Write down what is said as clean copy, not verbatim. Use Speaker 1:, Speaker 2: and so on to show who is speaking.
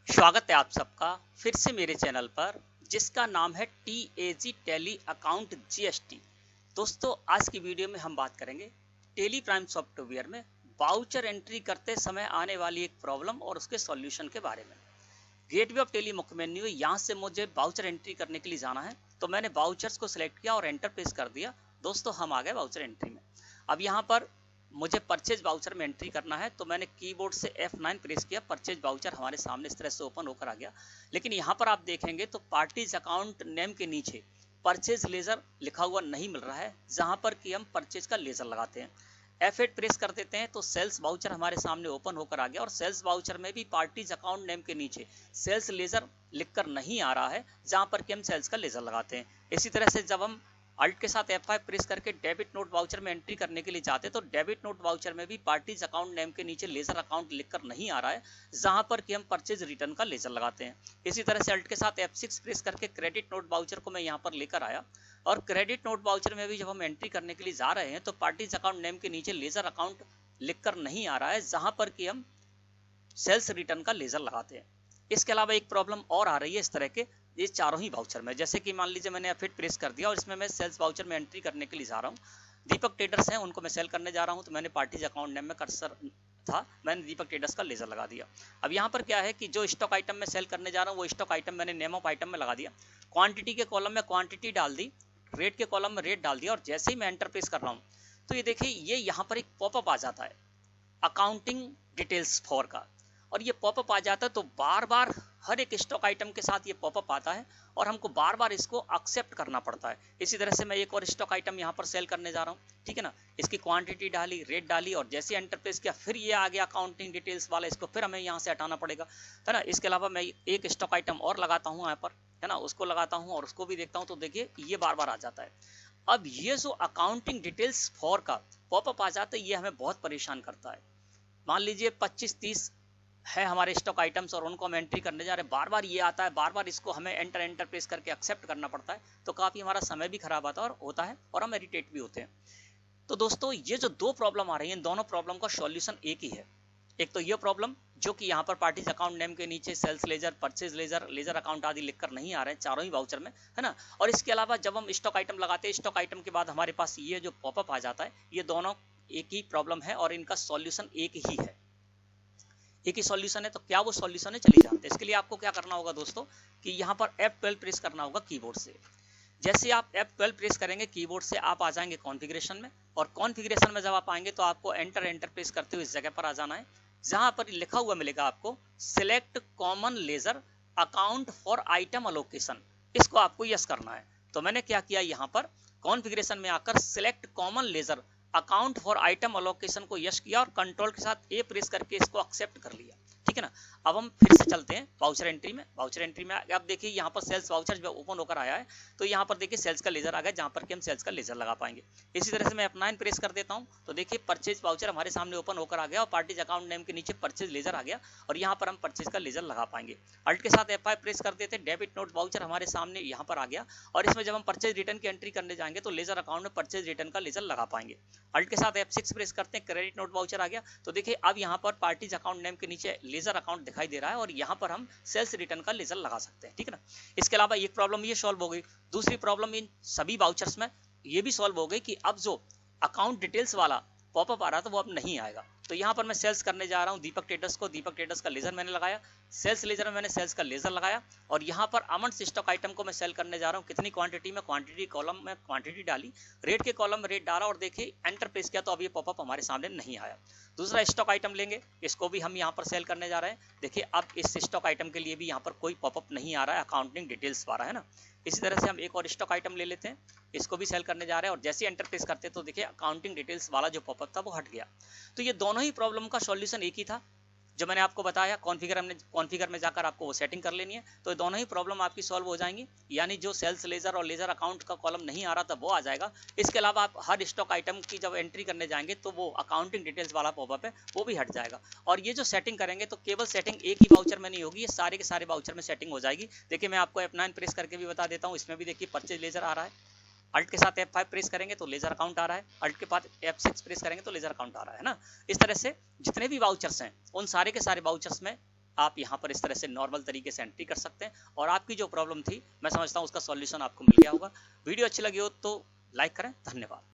Speaker 1: स्वागत है आप सबका फिर से मेरे चैनल पर जिसका नाम है TAG टैली अकाउंट GST। दोस्तों आज की वीडियो में हम बात करेंगे टैली प्राइम सॉफ्टवेयर में वाउचर एंट्री करते समय आने वाली एक प्रॉब्लम और उसके सॉल्यूशन के बारे में। गेटवे ऑफ टैली मुख्य मेन्यू है, यहाँ से मुझे वाउचर एंट्री करने के लिए जाना है तो मैंने वाउचर्स को सिलेक्ट किया और एंटर प्रेस कर दिया। दोस्तों हम आ गए वाउचर एंट्री में। अब यहाँ पर मुझे परचेज वाउचर में एंट्री करना है तो मैंने कीबोर्ड से F9 प्रेस किया। परचेज वाउचर हमारे सामने इस तरह से ओपन होकर आ गया। लेकिन यहाँ पर आप देखेंगे तो पार्टीज अकाउंट नेम के नीचे परचेज लेजर लिखा हुआ नहीं मिल रहा है, जहाँ पर कि हम परचेज का लेजर लगाते हैं। F8 प्रेस कर देते हैं तो सेल्स वाउचर हमारे सामने ओपन होकर आ गया और सेल्स वाउचर में भी पार्टीज अकाउंट नेम के नीचे सेल्स लेजर लिखकर नहीं आ रहा है, जहाँ पर कि हम सेल्स का लेजर लगाते हैं। इसी तरह से जब हम अल्ट के साथ F5 प्रेस करके डेबिट नोट वाउचर में एंट्री करने के लिए जाते तो डेबिट नोट वाउचर में भी पार्टीज अकाउंट नेम के नीचे लेजर अकाउंट लिखकर नहीं आ रहा है, जहां पर कि हम परचेज रिटर्न का लेजर लगाते हैं। इसी तरह से अल्ट के साथ F6 प्रेस करके क्रेडिट नोट वाउचर को मैं यहां पर लेकर आया और क्रेडिट नोट वाउचर में भी जब हम एंट्री करने के लिए जा रहे हैं तो पार्टीज अकाउंट नेम के नीचे लेजर अकाउंट लिखकर नहीं आ रहा है, जहां पर कि हम सेल्स रिटर्न का लेजर लगाते हैं। इसके अलावा एक प्रॉब्लम और आ रही है इस तरह के ये चारों ही वाउचर में। जैसे कि मान लीजिए मैंने F8 प्रेस कर दिया और इसमें मैं सेल्स वाउचर में एंट्री करने के लिए जा रहा हूँ। दीपक ट्रेडर्स हैं, उनको मैं सेल करने जा रहा हूँ तो मैंने पार्टीज अकाउंट नेम में कर्सर था, मैंने दीपक ट्रेडर्स का लेजर लगा दिया। अब यहाँ पर क्या है कि जो स्टॉक आइटम में सेल करने जा रहा हूँ वो स्टॉक आइटम मैंने नेम ऑफ आइटम में लगा दिया। क्वांटिटी के कॉलम में क्वांटिटी डाल दी, रेट के कॉलम में रेट डाल दिया और जैसे ही मैं एंटर प्रेस कर रहा हूँ तो ये देखिए ये यहाँ पर एक पॉपअप आ जाता है अकाउंटिंग डिटेल्स फॉर का। और ये पॉपअप आ जाता है तो बार बार हर एक स्टॉक आइटम के साथ ये पॉपअप आता है और हमको बार बार इसको एक्सेप्ट करना पड़ता है। इसी तरह से मैं एक और स्टॉक आइटम यहाँ पर सेल करने जा रहा हूँ, ठीक है ना। इसकी क्वांटिटी डाली, रेट डाली और जैसे एंटर प्रेस किया फिर ये आ गया अकाउंटिंग डिटेल्स वाला, इसको फिर हमें यहाँ से हटाना पड़ेगा, है ना। इसके अलावा मैं एक स्टॉक आइटम और लगाता हूँ यहाँ पर, है ना, उसको लगाता हूँ और उसको भी देखता हूँ तो देखिए ये बार बार आ जाता है। अब ये जो अकाउंटिंग डिटेल्स फॉर का पॉपअप आ जाता है ये हमें बहुत परेशान करता है। मान लीजिए 25-30 है हमारे स्टॉक आइटम्स और उनको हम एंट्री करने जा रहे हैं, बार बार ये आता है, बार बार इसको हमें एंटर प्रेस करके एक्सेप्ट करना पड़ता है, तो काफ़ी हमारा समय भी खराब होता है और हम इरिटेट भी होते हैं। तो दोस्तों ये जो दो प्रॉब्लम आ रही है इन दोनों प्रॉब्लम का सॉल्यूशन एक ही है। एक तो ये प्रॉब्लम जो कि यहाँ पर पार्टीज अकाउंट नेम के नीचे sales ledger, purchase ledger, ledger account आदि लिखकर नहीं आ रहे हैं चारों ही वाउचर में, है ना। और इसके अलावा जब हम स्टॉक आइटम लगाते हैं स्टॉक आइटम के बाद हमारे पास ये जो पॉपअप आ जाता है, ये दोनों एक ही प्रॉब्लम है और इनका सॉल्यूशन एक ही है, एक ही सॉल्यूशन है। तो क्या वो सॉल्यूशन है, चलिए जानते हैं। इसके लिए आपको क्या करना होगा दोस्तों कि यहाँ पर F12 प्रेस करना होगा कीबोर्ड से। जैसे आप F12 प्रेस करेंगे कीबोर्ड से आप आ जाएंगे कॉन्फ़िगरेशन में और कॉन्फ़िगरेशन में जब आप आएंगे तो आपको एंटर प्रेस करते हुए इस जगह पर आ जाना है जहां पर लिखा हुआ मिलेगा आपको select common ledger account for item allocation. इसको आपको यस करना है। तो मैंने क्या किया, यहाँ पर कॉन्फ़िगरेशन में आकर select common ledger account for item allocation को यस किया और कंट्रोल के साथ ए प्रेस करके इसको एक्सेप्ट कर लिया, ठीक है ना। अब हम फिर से चलते हैं वाउचर एंट्री में। वाउचर एंट्री में अब देखिए यहाँ पर सेल्स वाउचर जब ओपन होकर आया है तो यहाँ पर देखिए सेल्स का लेजर आ गया जहाँ पर कि हम सेल्स का लेजर लगा पाएंगे। इसी तरह से मैं F9 प्रेस कर देता हूँ तो देखिए परचेज वाउचर हमारे सामने ओपन होकर आ गया और पार्टीज अकाउंट नेम के नीचे परचेज लेजर आ गया और यहाँ पर हम परचेज का लेजर लगा पाएंगे। अल्ट के साथ F5 प्रेस कर देते, डेबिट नोट वाउचर हमारे सामने यहाँ पर आ गया और इसमें जब हम परचेज रिटर्न की एंट्री करने जाएंगे तो लेजर अकाउंट में परचेज रिटर्न का लेजर लगा पाएंगे। अल्ट के साथ F6 प्रेस करते हैं, क्रेडिट नोट वाउचर आ गया तो देखिए अब यहाँ पर पार्टीज अकाउंट नेम के नीचे लेजर अकाउंट दिखाई दे रहा है और यहाँ पर हम सेल्स रिटर्न का लेजर लगा सकते हैं, ठीक है ना। इसके अलावा एक प्रॉब्लम ये सॉल्व हो गई। दूसरी प्रॉब्लम इन सभी वाउचर्स में ये भी सॉल्व हो गई कि अब जो अकाउंट डिटेल्स वाला पॉपअप आ रहा था वो अब नहीं आएगा। तो यहाँ पर मैं सेल्स करने जा रहा हूँ दीपक ट्रेडर्स को, दीपक ट्रेडर्स का लेजर मैंने लगाया, सेल्स लेजर में मैंने सेल्स का लेजर लगाया और यहाँ पर अमन स्टॉक आइटम को मैं सेल करने जा रहा हूँ। कितनी क्वांटिटी में, क्वांटिटी कॉलम में क्वांटिटी डाली, रेट के कॉलम में रेट डाला और देखिए एंटर प्रेस किया तो अब ये पॉपअप हमारे सामने नहीं आया। दूसरा स्टॉक आइटम लेंगे, इसको भी हम यहाँ पर सेल करने जा रहे हैं। देखिए अब इस स्टॉक आइटम के लिए भी यहाँ पर कोई पॉपअप नहीं आ रहा है, अकाउंटिंग डिटेल्स वाला, है ना। इसी तरह से हम एक और स्टॉक आइटम ले लेते हैं, इसको भी सेल करने जा रहे हैं और जैसे एंटर प्रेस करते हैं तो देखिए अकाउंटिंग डिटेल्स वाला जो पॉपअप था वो हट गया। तो ये दोनों ही प्रॉब्लम का सॉल्यूशन एक ही था जो मैंने आपको बताया। कॉन्फ़िगर में जाकर आपको वो सेटिंग कर लेनी है तो दोनों ही प्रॉब्लम आपकी सॉल्व हो जाएंगी। यानी जो सेल्स लेजर और लेजर अकाउंट का कॉलम नहीं आ रहा था वो आ जाएगा। इसके अलावा आप हर स्टॉक आइटम की जब एंट्री करने जाएंगे तो वो अकाउंटिंग डिटेल्स वाला पॉपअप है वो भी हट जाएगा। और ये जो सेटिंग करेंगे तो केवल सेटिंग एक ही वाउचर में नहीं होगी, ये सारे के सारे वाउचर में सेटिंग हो जाएगी। देखिए मैं आपको F9 प्रेस करके भी बता देता हूँ, इसमें भी देखिए परचेज लेजर आ रहा है। अल्ट के साथ F5 प्रेस करेंगे तो लेजर अकाउंट आ रहा है, अल्ट के बाद F6 प्रेस करेंगे तो लेजर अकाउंट आ रहा है ना। इस तरह से जितने भी वाउचर्स हैं उन सारे के सारे वाउचर्स में आप यहाँ पर इस तरह से नॉर्मल तरीके से एंट्री कर सकते हैं और आपकी जो प्रॉब्लम थी मैं समझता हूँ उसका सॉल्यूशन आपको मिल गया होगा। वीडियो अच्छी लगी हो तो लाइक करें। धन्यवाद।